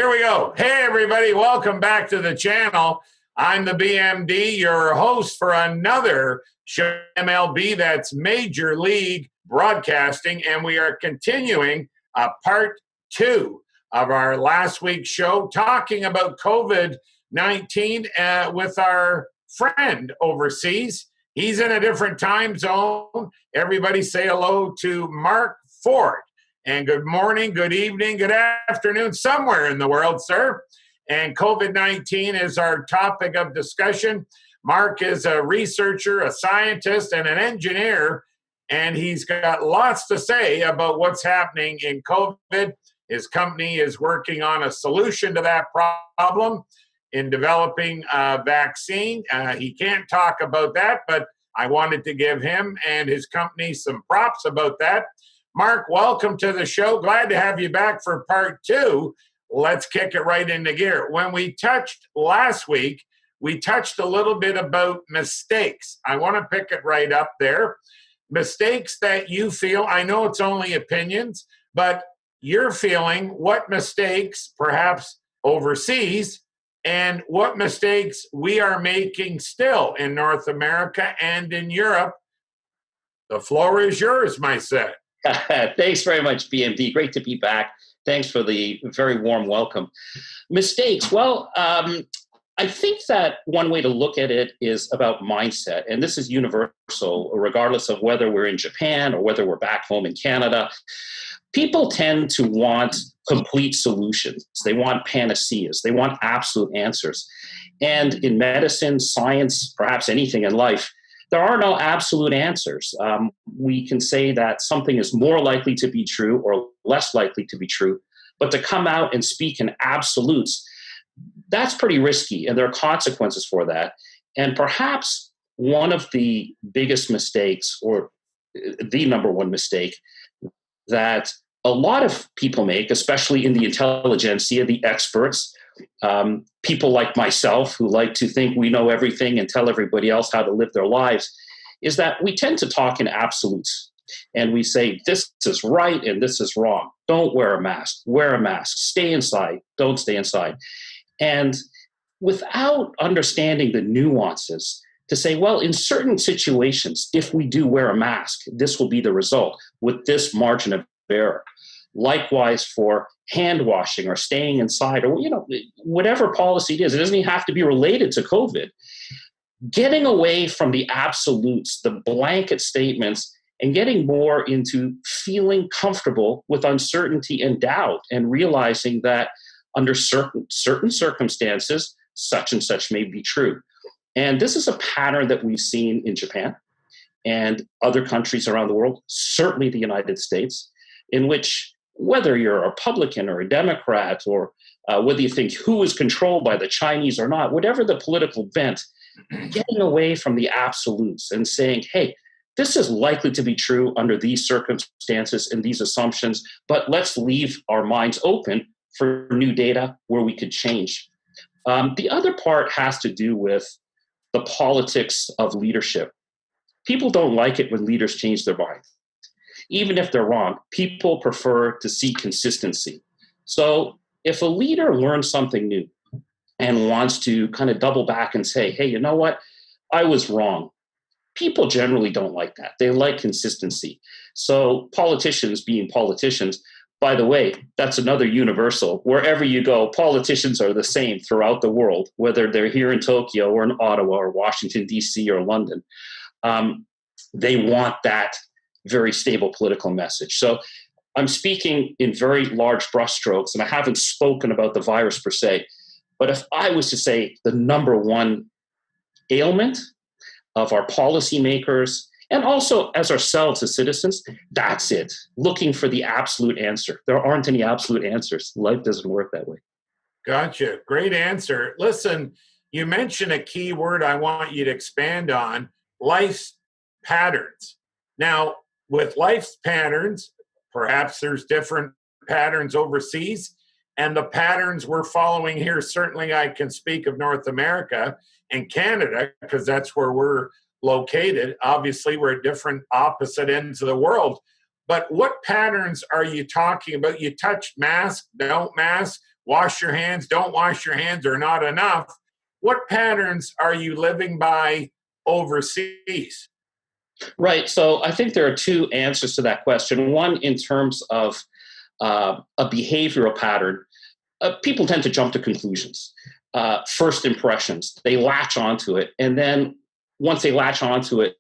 Here we go. Hey, everybody. Welcome back to the channel. I'm the BMD, your host for another show, MLB, that's Major League Broadcasting, and we are continuing part 2 of our last week's show, talking about COVID-19 with our friend overseas. He's in a different time zone. Everybody say hello to Mark Ford. And good morning, good evening, good afternoon, somewhere in the world, sir. And COVID-19 is our topic of discussion. Mark is a researcher, a scientist, and an engineer, and he's got lots to say about what's happening in COVID. His company is working on a solution to that problem in developing a vaccine. He can't talk about that, but I wanted to give him and his company some props about that. Mark, welcome to the show. Glad to have you back for part 2. Let's kick it right into gear. When we touched last week, we touched a little bit about mistakes. I want to pick it right up there. Mistakes that you feel, I know it's only opinions, but you're feeling what mistakes, perhaps overseas, and what mistakes we are making still in North America and in Europe. The floor is yours, my son. Thanks very much, BMD. Great to be back. Thanks for the very warm welcome. Mistakes. Well, I think that one way to look at it is about mindset. And this is universal, regardless of whether we're in Japan or whether we're back home in Canada. People tend to want complete solutions. They want panaceas. They want absolute answers. And in medicine, science, perhaps anything in life, there are no absolute answers. We can say that something is more likely to be true or less likely to be true, but to come out and speak in absolutes, that's pretty risky, and there are consequences for that. And perhaps one of the biggest mistakes, or the number one mistake, that a lot of people make, especially in the intelligentsia, the experts, people like myself who like to think we know everything and tell everybody else how to live their lives, is that we tend to talk in absolutes. And we say, this is right and this is wrong. Don't wear a mask. Wear a mask. Stay inside. Don't stay inside. And without understanding the nuances, to say, well, in certain situations, if we do wear a mask, this will be the result with this margin of error. Likewise for hand washing or staying inside, or whatever policy it is. It doesn't even have to be related to COVID. Getting away from the absolutes, the blanket statements, and getting more into feeling comfortable with uncertainty and doubt, and realizing that under certain circumstances, such and such may be true. And this is a pattern that we've seen in Japan and other countries around the world, certainly the United States, in which whether you're a Republican or a Democrat, or whether you think who is controlled by the Chinese or not, whatever the political bent, getting away from the absolutes and saying, hey, this is likely to be true under these circumstances and these assumptions, but let's leave our minds open for new data where we could change. The other part has to do with the politics of leadership. People don't like it when leaders change their minds. Even if they're wrong, people prefer to see consistency. So if a leader learns something new and wants to kind of double back and say, hey, you know what? I was wrong. People generally don't like that. They like consistency. So politicians being politicians, by the way, that's another universal. Wherever you go, politicians are the same throughout the world, whether they're here in Tokyo or in Ottawa or Washington, D.C. or London. They want that very stable political message. So I'm speaking in very large brushstrokes, and I haven't spoken about the virus per se. But if I was to say the number one ailment of our policymakers, and also as ourselves as citizens, that's it. Looking for the absolute answer. There aren't any absolute answers. Life doesn't work that way. Gotcha. Great answer. Listen, you mentioned a key word I want you to expand on, life's patterns. Now, with life's patterns, perhaps there's different patterns overseas, and the patterns we're following here, certainly I can speak of North America and Canada, because that's where we're located. Obviously, we're at different opposite ends of the world. But what patterns are you talking about? You touched mask, don't mask. wash your hands, don't wash your hands are not enough. What patterns are you living by overseas? Right. So I think there are two answers to that question. One, in terms of a behavioral pattern, people tend to jump to conclusions, first impressions. They latch onto it. And then once they latch onto it,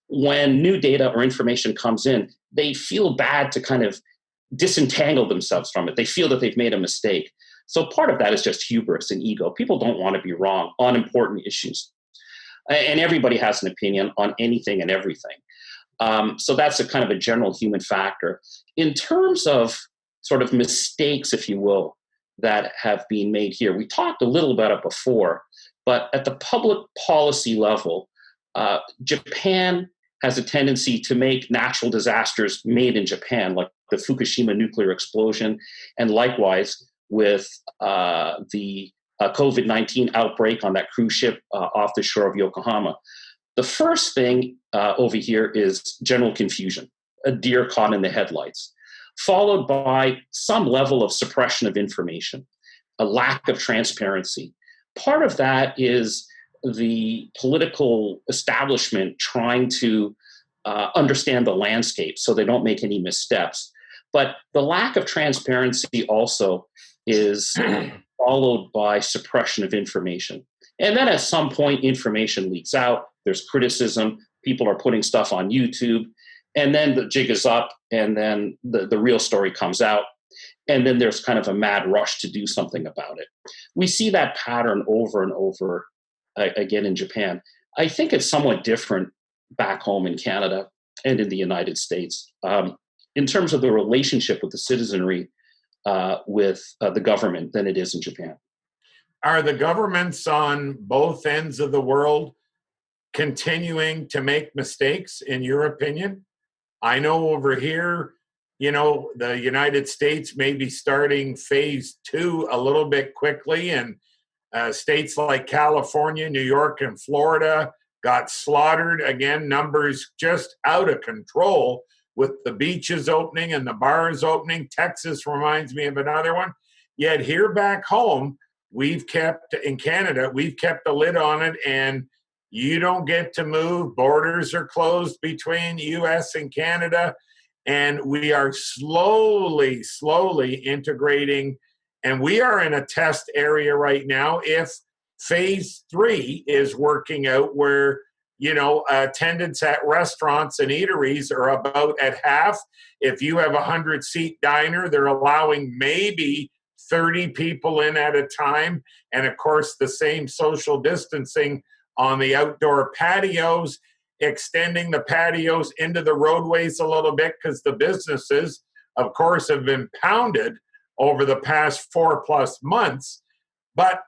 when new data or information comes in, they feel bad to kind of disentangle themselves from it. They feel that they've made a mistake. So part of that is just hubris and ego. People don't want to be wrong on important issues. And everybody has an opinion on anything and everything. So that's a kind of a general human factor. In terms of sort of mistakes, if you will, that have been made here, we talked a little about it before, but at the public policy level, Japan has a tendency to make natural disasters made in Japan, like the Fukushima nuclear explosion, and likewise with the COVID-19 outbreak on that cruise ship off the shore of Yokohama. The first thing over here is general confusion, a deer caught in the headlights, followed by some level of suppression of information, a lack of transparency. Part of that is the political establishment trying to understand the landscape so they don't make any missteps. But the lack of transparency also is followed by suppression of information. And then at some point, information leaks out, there's criticism, people are putting stuff on YouTube, and then the jig is up, and then the real story comes out, and then there's kind of a mad rush to do something about it. We see that pattern over and over again in Japan. I think it's somewhat different back home in Canada and in the United States in terms of the relationship with the citizenry with the government than it is in Japan. Are the governments on both ends of the world continuing to make mistakes, in your opinion? I know over here, the United States may be starting phase 2 a little bit quickly, and states like California, New York, and Florida got slaughtered. Again, numbers just out of control with the beaches opening and the bars opening. Texas reminds me of another one. Yet here back home, in Canada, we've kept a lid on it, and you don't get to move. Borders are closed between US and Canada, and we are slowly integrating, and we are in a test area right now. If phase 3 is working out, where attendance at restaurants and eateries are about at half. If you have a 100-seat diner, they're allowing maybe 30 people in at a time. And of course, the same social distancing on the outdoor patios, extending the patios into the roadways a little bit, because the businesses, of course, have been pounded over the past 4+ months. But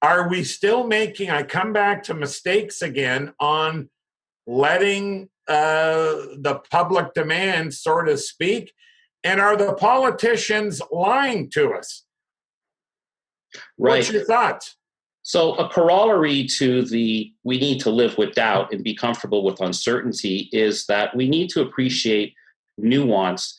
are we still making, I come back to mistakes again, on letting the public demand sort of speak? And are the politicians lying to us? Right. What's your thoughts? So a corollary to the we need to live with doubt and be comfortable with uncertainty is that we need to appreciate nuance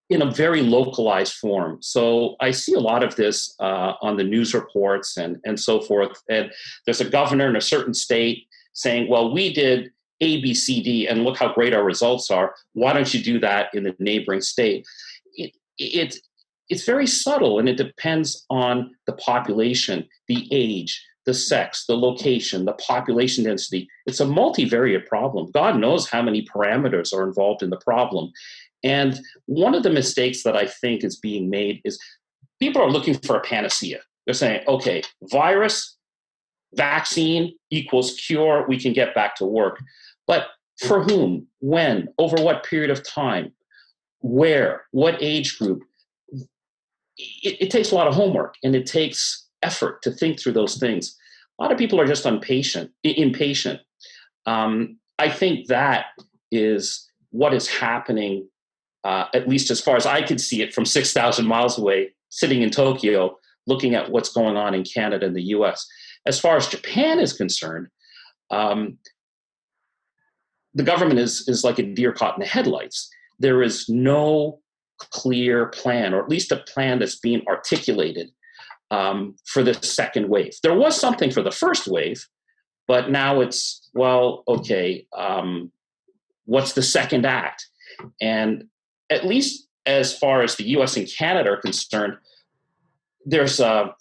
in a very localized form. So I see a lot of this on the news reports and so forth. And there's a governor in a certain state saying, well, we did A, B, C, D, and look how great our results are. Why don't you do that in the neighboring state? It's very subtle, and it depends on the population, the age, the sex, the location, the population density. It's a multivariate problem. God knows how many parameters are involved in the problem. And one of the mistakes that I think is being made is people are looking for a panacea. They're saying, okay, virus, vaccine equals cure, we can get back to work. But for whom, when, over what period of time, where, what age group? It takes a lot of homework, and it takes effort to think through those things. A lot of people are just impatient. I think that is what is happening, at least as far as I can see it from 6,000 miles away, sitting in Tokyo, looking at what's going on in Canada and the US. As far as Japan is concerned, the government is like a deer caught in the headlights. There is no clear plan, or at least a plan that's being articulated for the second wave. There was something for the first wave, but now it's, well, okay, what's the second act? And at least as far as the US and Canada are concerned, there's a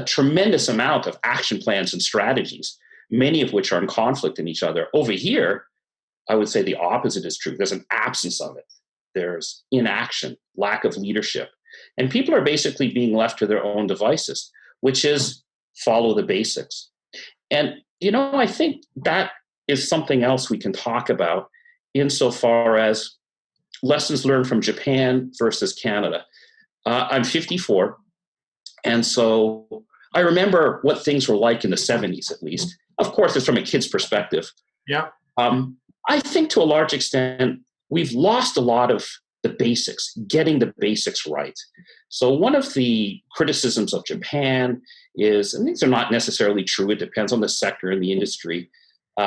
tremendous amount of action plans and strategies, many of which are in conflict in each other. Over here, I would say the opposite is true. There's an absence of it. There's inaction, lack of leadership. And people are basically being left to their own devices, which is follow the basics. And, I think that is something else we can talk about insofar as lessons learned from Japan versus Canada. I'm 54, and so I remember what things were like in the 70s, at least. Of course, it's from a kid's perspective. Yeah. I think to a large extent, we've lost a lot of the basics, getting the basics right. So one of the criticisms of Japan is, and these are not necessarily true, it depends on the sector and the industry.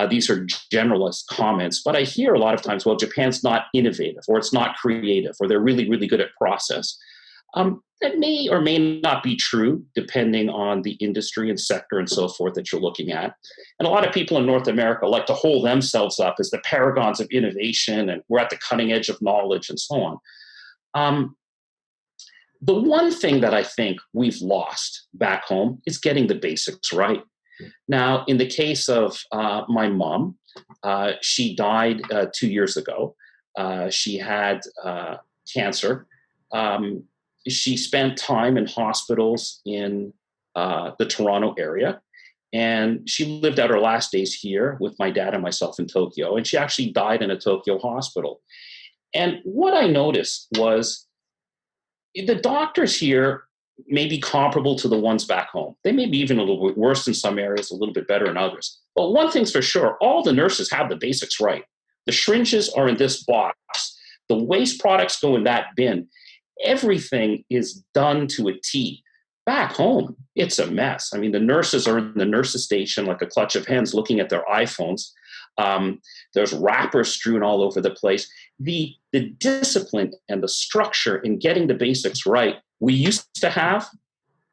These are generalist comments, but I hear a lot of times, well, Japan's not innovative, or it's not creative, or they're really, really good at process. That may or may not be true, depending on the industry and sector and so forth that you're looking at. And a lot of people in North America like to hold themselves up as the paragons of innovation, and we're at the cutting edge of knowledge and so on. The one thing that I think we've lost back home is getting the basics right. Now, in the case of my mom, she died 2 years ago. She had cancer. She spent time in hospitals in the Toronto area, and she lived out her last days here with my dad and myself in Tokyo, and she actually died in a Tokyo hospital. And what I noticed was the doctors here may be comparable to the ones back home. They may be even a little bit worse in some areas, a little bit better in others. But one thing's for sure, all the nurses have the basics right. The syringes are in this box. The waste products go in that bin. Everything is done to a T. Back home, it's a mess. I mean, the nurses are in the nurses' station like a clutch of hens looking at their iPhones. There's wrappers strewn all over the place. The discipline and the structure in getting the basics right we used to have,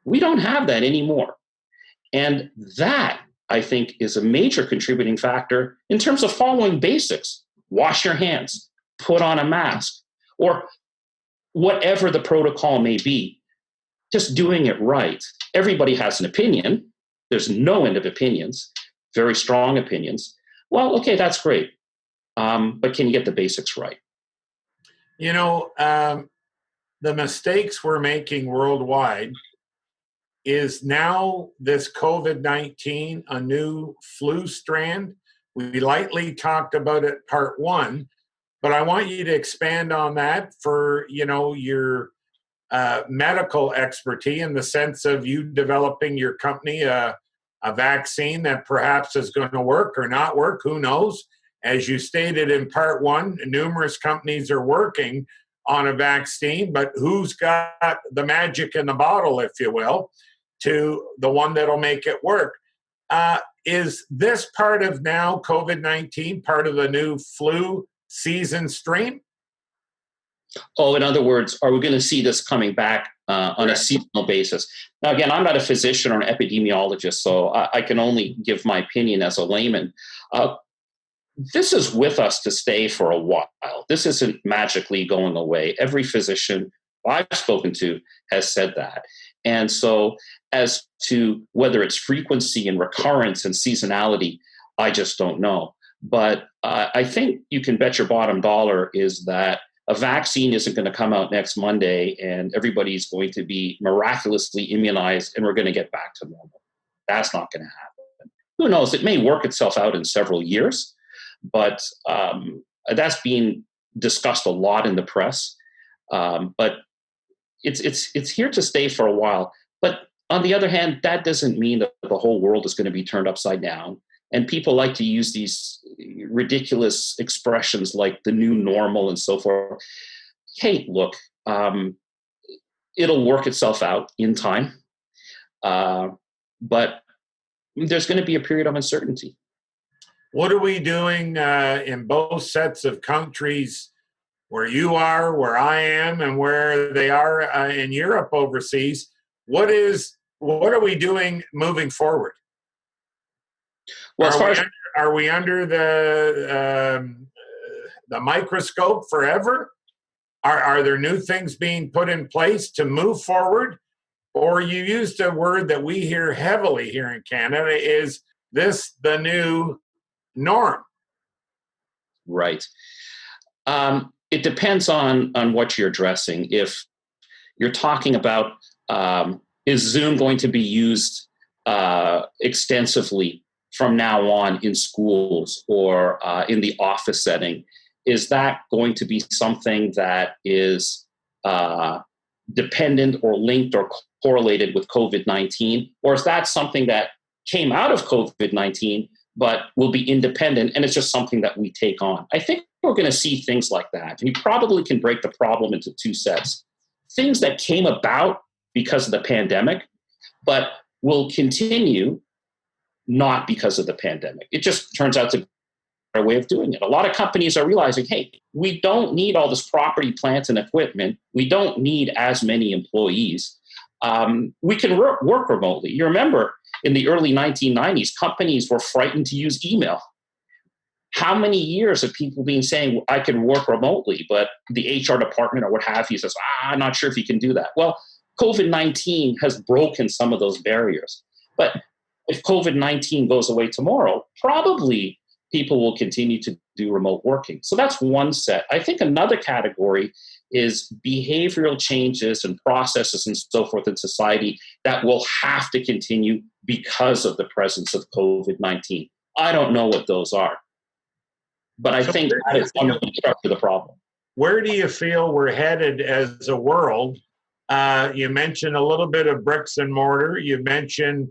we don't have that anymore. And that, I think, is a major contributing factor in terms of following basics. Wash your hands, put on a mask, or whatever the protocol may be, just doing it right. Everybody has an opinion. There's no end of opinions, very strong opinions. Well, okay, that's great. But can you get the basics right? The mistakes we're making worldwide is now this COVID-19, a new flu strand. We lightly talked about it part one, but I want you to expand on that for, your medical expertise in the sense of you developing your company, a vaccine that perhaps is going to work or not work, who knows? As you stated in part one, numerous companies are working on a vaccine, but who's got the magic in the bottle, if you will, to the one that'll make it work? Is this part of now COVID-19 part of the new flu season stream? Oh, in other words, are we going to see this coming back on a seasonal basis? Now, again, I'm not a physician or an epidemiologist, so I can only give my opinion as a layman. This is with us to stay for a while. This isn't magically going away. Every physician I've spoken to has said that. And so as to whether it's frequency and recurrence and seasonality, I just don't know. But I think you can bet your bottom dollar is that a vaccine isn't going to come out next Monday and everybody's going to be miraculously immunized and we're going to get back to normal. That's not going to happen. Who knows? It may work itself out in several years. But that's being discussed a lot in the press. But it's here to stay for a while. But on the other hand, that doesn't mean that the whole world is going to be turned upside down. And people like to use these ridiculous expressions like the new normal and so forth. Hey, look, it'll work itself out in time. But there's going to be a period of uncertainty. What are we doing in both sets of countries where you are, where I am, and where they are in Europe overseas. What are we doing moving forward? Well, Are we under the microscope forever? Are there new things being put in place to move forward? Or you used a word that we hear heavily here in Canada, is this the new norm? right. It depends on what you're addressing. If you're talking about is Zoom going to be used extensively from now on in schools or in the office setting, is that going to be something that is dependent or linked or correlated with COVID-19? Or is that something that came out of COVID-19 but will be independent and it's just something that we take on? I think we're going to see things like that. And you probably can break the problem into two sets. Things that came about because of the pandemic, but will continue not because of the pandemic. It just turns out to be our way of doing it. A lot of companies are realizing, hey, we don't need all this property, plant, and equipment. We don't need as many employees. We can work remotely. You remember in the early 1990s, companies were frightened to use email. How many years have people been saying, I can work remotely, but the HR department or what have you says, I'm not sure if you can do that. Well, COVID-19 has broken some of those barriers. But if COVID-19 goes away tomorrow, probably people will continue to do remote working. So that's one set. I think another category is behavioral changes and processes and so forth in society that will have to continue because of the presence of COVID-19. I don't know what those are, but I think that is one of the problem. Where do you feel we're headed as a world? You mentioned a little bit of bricks and mortar. You mentioned,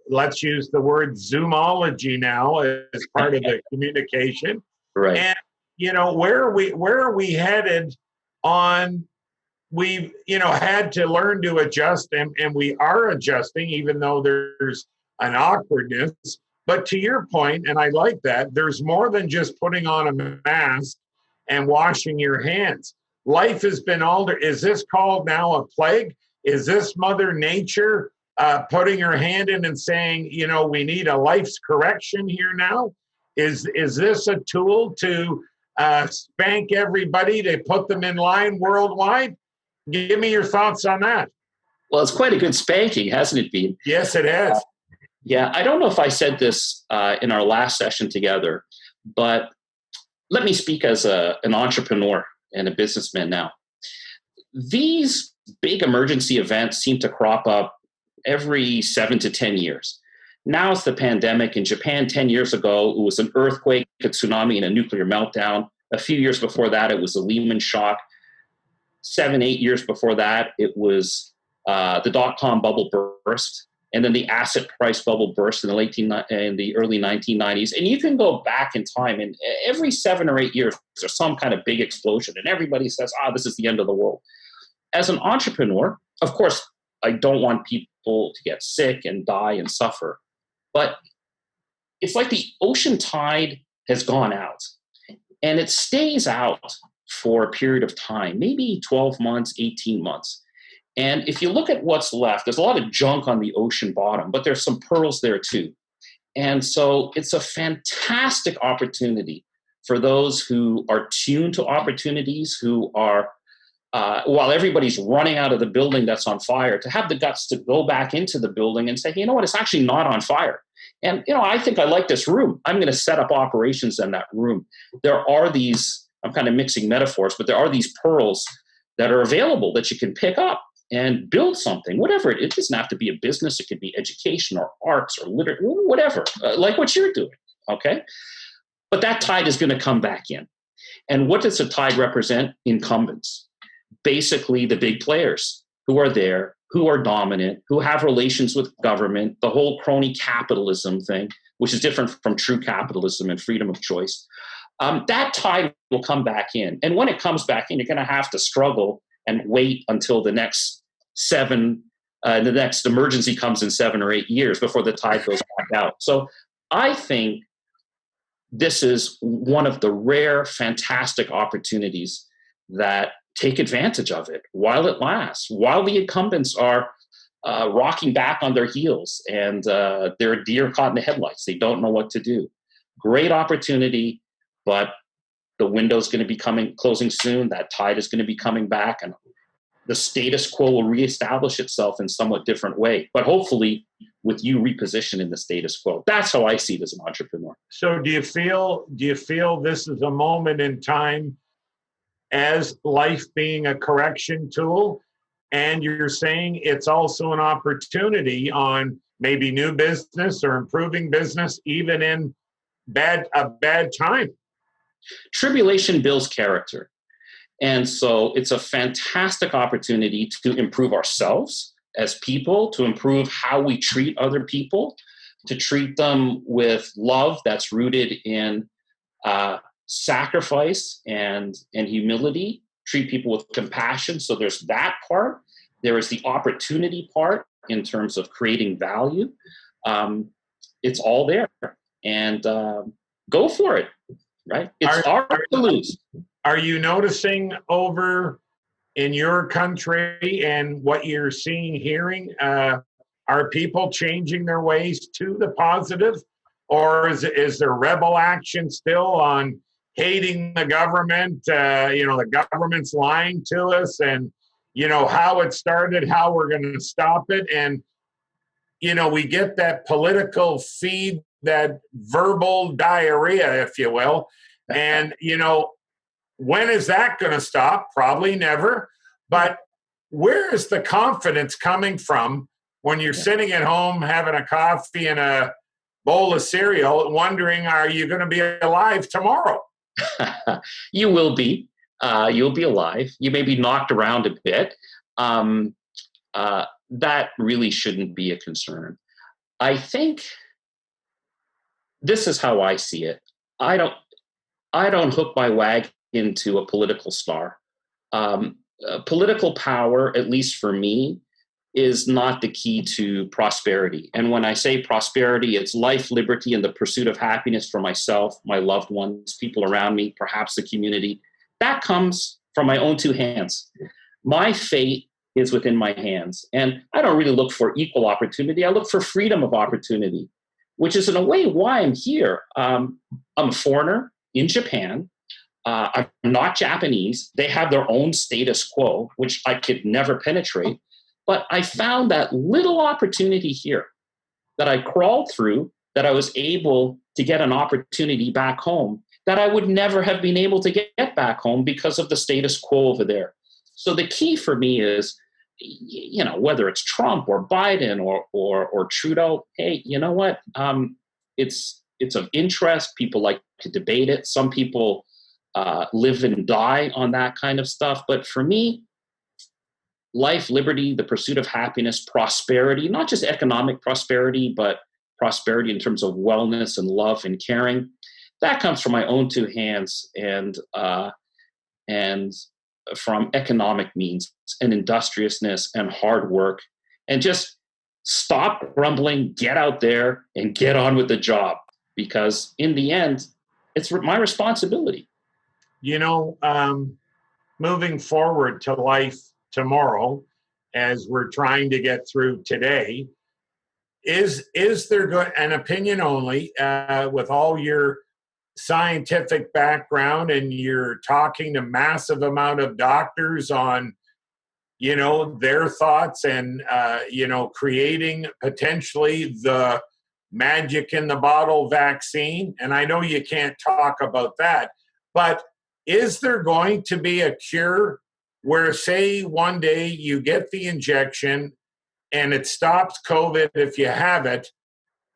let's use the word Zoomology now as part of the communication. Right. And, where are we headed on? We've, had to learn to adjust, and we are adjusting, even though there's an awkwardness. But to your point, and I like that, there's more than just putting on a mask and washing your hands. Life has been altered. Is this called now a plague? Is this Mother Nature putting her hand in and saying, we need a life's correction here now? Is this a tool to spank everybody, to put them in line worldwide? Give me your thoughts on that. Well, it's quite a good spanking, hasn't it been? Yes, it has. Yeah, I don't know if I said this in our last session together, but let me speak as an entrepreneur and a businessman now. These big emergency events seem to crop up every 7 to 10 years. Now it's the pandemic. In Japan 10 years ago, it was an earthquake, a tsunami, and a nuclear meltdown. A few years before that, it was the Lehman shock. 7, 8 years before that, it was the dot-com bubble burst. And then the asset price bubble burst in the early 1990s. And you can go back in time, and every 7 or 8 years, there's some kind of big explosion. And everybody says, this is the end of the world. As an entrepreneur, of course, I don't want people to get sick and die and suffer. But it's like the ocean tide has gone out. And it stays out for a period of time, maybe 12 months, 18 months. And if you look at what's left, there's a lot of junk on the ocean bottom, but there's some pearls there too. And so it's a fantastic opportunity for those who are tuned to opportunities, who are, while everybody's running out of the building that's on fire, to have the guts to go back into the building and say, you know what, it's actually not on fire. And, I think I like this room. I'm going to set up operations in that room. There are these, I'm kind of mixing metaphors, but there are these pearls that are available that you can pick up and build something, whatever. It doesn't have to be a business. It could be education or arts or literature, whatever, like what you're doing, okay? But that tide is going to come back in. And what does the tide represent? Incumbents. Basically, the big players who are there, who are dominant, who have relations with government, the whole crony capitalism thing, which is different from true capitalism and freedom of choice. That tide will come back in. And when it comes back in, you're going to have to struggle and wait until the next the next emergency comes in 7 or 8 years before the tide goes back out. So I think this is one of the rare, fantastic opportunities that take advantage of it while it lasts, while the incumbents are rocking back on their heels and they're a deer caught in the headlights. They don't know what to do. Great opportunity, but the window's going to be closing soon. That tide is going to be coming back, and the status quo will reestablish itself in a somewhat different way, but hopefully with you repositioning the status quo. That's how I see it as an entrepreneur. So do you feel this is a moment in time as life being a correction tool, and you're saying it's also an opportunity on maybe new business or improving business even in a bad time? Tribulation builds character. And so it's a fantastic opportunity to improve ourselves as people, to improve how we treat other people, to treat them with love that's rooted in sacrifice and humility, treat people with compassion. So there's that part. There is the opportunity part in terms of creating value. It's all there. And go for it, right? It's ours to lose. Are you noticing over in your country and what you're seeing, hearing, are people changing their ways to the positive? Or is there rebel action still on hating the government? The government's lying to us, and, how it started, how we're going to stop it. And, we get that political feed, that verbal diarrhea, if you will. And, when is that going to stop? Probably never. But where is the confidence coming from when you're sitting at home having a coffee and a bowl of cereal, wondering, are you going to be alive tomorrow? You will be. You'll be alive. You may be knocked around a bit. That really shouldn't be a concern. I think this is how I see it. I don't hook my wagon into a political star. Political power, at least for me, is not the key to prosperity. And when I say prosperity, it's life, liberty, and the pursuit of happiness for myself, my loved ones, people around me, perhaps the community. That comes from my own two hands. My fate is within my hands. And I don't really look for equal opportunity. I look for freedom of opportunity, which is in a way why I'm here. I'm a foreigner in Japan. I'm not Japanese. They have their own status quo, which I could never penetrate. But I found that little opportunity here that I crawled through, that I was able to get an opportunity back home that I would never have been able to get back home because of the status quo over there. So the key for me is, whether it's Trump or Biden or Trudeau, hey, you know what? It's of interest. People like to debate it. Some people live and die on that kind of stuff. But for me, life, liberty, the pursuit of happiness, prosperity, not just economic prosperity, but prosperity in terms of wellness and love and caring, that comes from my own two hands and from economic means and industriousness and hard work. And just stop grumbling, get out there and get on with the job, because in the end, it's my responsibility. Moving forward to life tomorrow, as we're trying to get through today, is there an opinion only, with all your scientific background, and you're talking to massive amount of doctors on, their thoughts and, creating potentially the magic in the bottle vaccine. And I know you can't talk about that, but is there going to be a cure where, say, one day you get the injection and it stops COVID if you have it,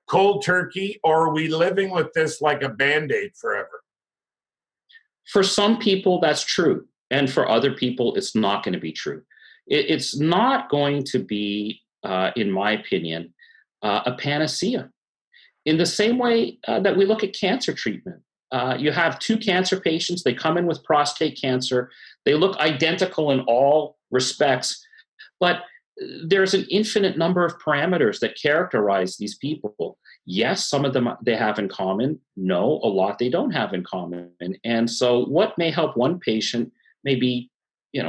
cold turkey, or are we living with this like a Band-Aid forever? For some people, that's true. And for other people, it's not going to be true. It's not going to be, in my opinion, a panacea. In the same way that we look at cancer treatment. You have two cancer patients. They come in with prostate cancer. They look identical in all respects, but there's an infinite number of parameters that characterize these people. Yes, some of them they have in common. No, a lot they don't have in common. And so what may help one patient may be,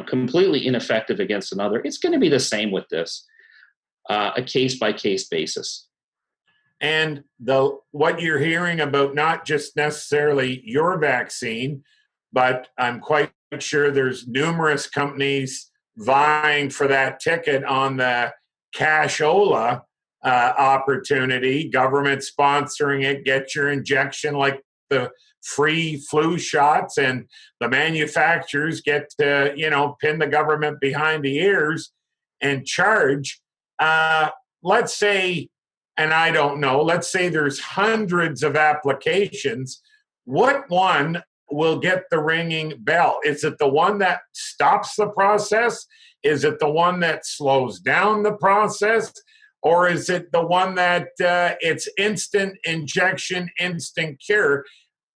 completely ineffective against another. It's going to be the same with this, a case-by-case basis. And what you're hearing about not just necessarily your vaccine, but I'm quite sure there's numerous companies vying for that ticket on the cashola opportunity, government sponsoring it, get your injection like the free flu shots, and the manufacturers get to, pin the government behind the ears and charge. Let's say, and I don't know, let's say there's hundreds of applications. What one will get the ringing bell? Is it the one that stops the process? Is it the one that slows down the process? Or is it the one that it's instant injection, instant cure,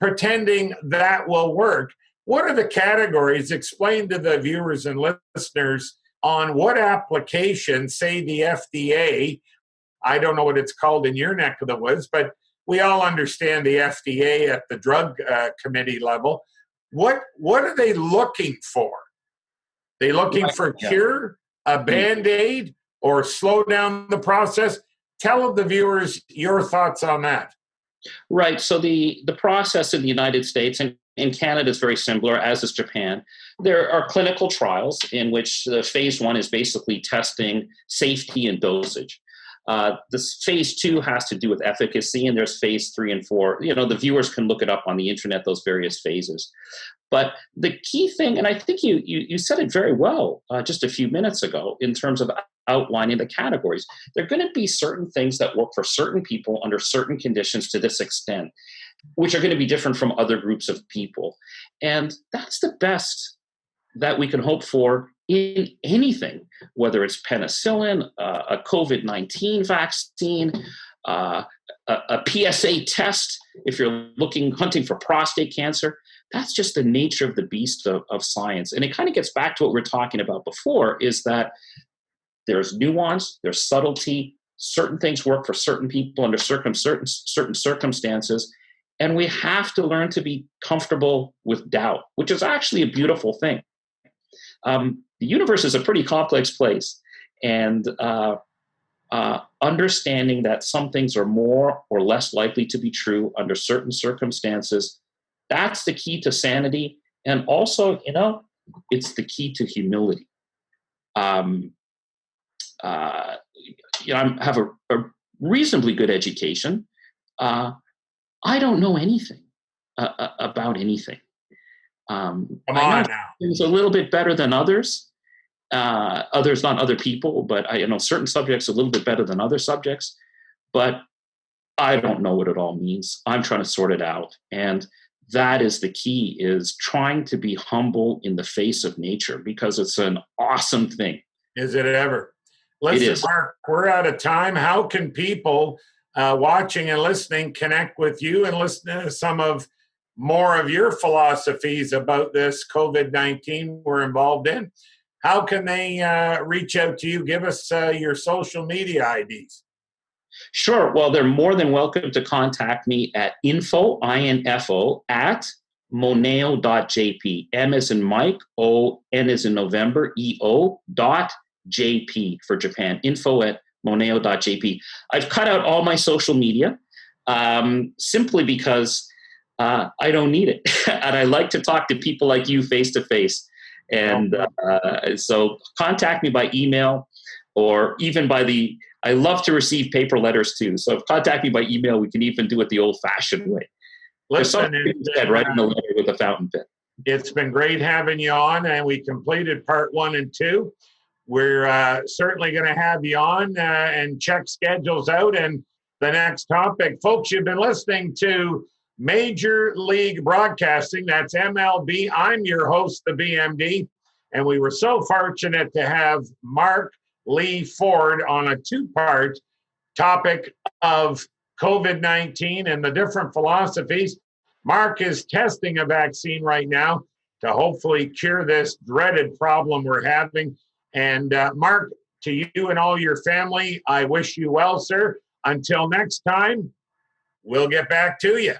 pretending that will work? What are the categories? Explain to the viewers and listeners on what application, say the FDA, I don't know what it's called in your neck of the woods, but we all understand the FDA at the drug committee level. What are they looking for? They looking for cure, a Band-Aid, or slow down the process? Tell the viewers your thoughts on that. Right. So the process in the United States and in Canada is very similar, as is Japan. There are clinical trials in which the phase 1 is basically testing safety and dosage. This phase 2 has to do with efficacy, and there's phase 3 and 4. The viewers can look it up on the internet, those various phases. But the key thing, and I think you said it very well just a few minutes ago in terms of outlining the categories. There are going to be certain things that work for certain people under certain conditions to this extent, which are going to be different from other groups of people. And that's the best that we can hope for in anything, whether it's penicillin, a COVID-19 vaccine, a PSA test, if you're hunting for prostate cancer. That's just the nature of the beast of science. And it kind of gets back to what we were talking about before, is that there's nuance, there's subtlety, certain things work for certain people under certain circumstances, and we have to learn to be comfortable with doubt, which is actually a beautiful thing. The universe is a pretty complex place, and understanding that some things are more or less likely to be true under certain circumstances, that's the key to sanity. And also, it's the key to humility. I have a reasonably good education. I don't know anything about anything. Come on now. It's a little bit better than others. Others, not other people, but I know certain subjects a little bit better than other subjects. But I don't know what it all means. I'm trying to sort it out. And that is the key, is trying to be humble in the face of nature, because it's an awesome thing. Is it ever? Listen, Mark, we're out of time. How can people watching and listening connect with you and listen to some of more of your philosophies about this COVID-19 we're involved in? How can they reach out to you? Give us your social media IDs. Sure. Well, they're more than welcome to contact me at info, I-N-F-O, at moneo.jp. M as in Mike, O, N as in November, E-O, .jp for Japan. Info at moneo.jp. I've cut out all my social media simply because I don't need it. And I like to talk to people like you face to face. And so contact me by email, or even I love to receive paper letters too. So contact me by email. We can even do it the old-fashioned way. Listen, writing the letter with a fountain pen. It's been great having you on, and we completed part 1 and 2. We're certainly going to have you on and check schedules out. And the next topic, folks, you've been listening to Major League Broadcasting. That's MLB. I'm your host, the BMD, and we were so fortunate to have Mark Lee Ford on a 2-part topic of COVID-19 and the different philosophies. Mark is testing a vaccine right now to hopefully cure this dreaded problem we're having. And Mark, To you and all your family, I wish you well, sir. Until next time, we'll get back to you.